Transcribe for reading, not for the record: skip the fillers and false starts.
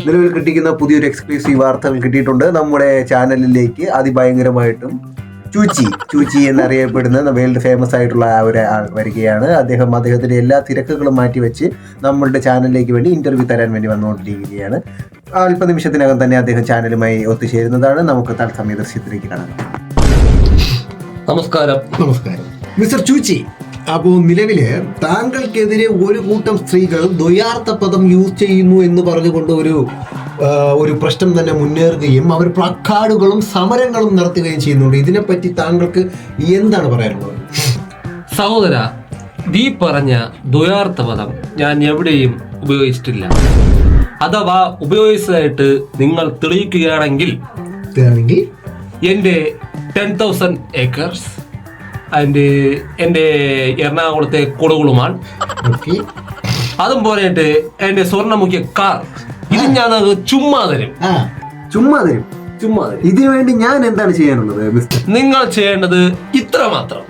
നിലവിൽ കിട്ടിക്കുന്ന പുതിയൊരു എക്സ്ക്ലൂസീവ് വാർത്തകൾ കിട്ടിയിട്ടുണ്ട് നമ്മുടെ ചാനലിലേക്ക്. അതിഭയങ്കരമായിട്ടും ചൂച്ചി എന്നറിയപ്പെടുന്ന വേൾഡ് ഫേമസ് ആയിട്ടുള്ള ഒരാൾ വരികയാണ്. അദ്ദേഹത്തിന്റെ എല്ലാ തിരക്കുകളും മാറ്റിവെച്ച് നമ്മളുടെ ചാനലിലേക്ക് വേണ്ടി ഇന്റർവ്യൂ തരാൻ വേണ്ടി വന്നുകൊണ്ടിരിക്കുകയാണ്. അല്പനിമിഷത്തിനകം തന്നെ അദ്ദേഹം ചാനലുമായി ഒത്തുചേരുന്നതാണ്. നമുക്ക് തത്സമയ ദൃശ്യത്തിലേക്ക് കാണാം. നമസ്കാരം. മിസ്റ്റർ ചൂച്ചി, അപ്പോൾ നിലവില് താങ്കൾക്കെതിരെ ഒരു കൂട്ടം സ്ത്രീകൾ ദ്വയാർത്ഥ പദം യൂസ് ചെയ്യുന്നു എന്ന് പറഞ്ഞുകൊണ്ട് ഒരു പ്രശ്നം തന്നെ മുന്നേറുകയും അവർ പ്ലക്കാർഡുകളും സമരങ്ങളും നടത്തുകയും ചെയ്യുന്നുണ്ട്. ഇതിനെപ്പറ്റി താങ്കൾക്ക് എന്താണ് പറയാനുള്ളത്? സഹോദര, നീ പറഞ്ഞ ദ്വയാർത്ഥ പദം ഞാൻ എവിടെയും ഉപയോഗിച്ചിട്ടില്ല. അഥവാ ഉപയോഗിച്ചതായിട്ട് നിങ്ങൾ തെളിയിക്കുകയാണെങ്കിൽ എൻ്റെ 10,000 acres എൻ്റെ എറണാകുളത്തെ കൊടുകുളുമാൻ, അതും പോലെയിട്ട് എൻ്റെ സ്വർണ്ണമുഖ്യ കാർ, ഇത് ഞാൻ ചുമ്മാ തരും. ഇതിനു വേണ്ടി ഞാൻ എന്താണ് ചെയ്യാനുള്ളത്? നിങ്ങൾ ചെയ്യേണ്ടത് ഇത്ര മാത്രം.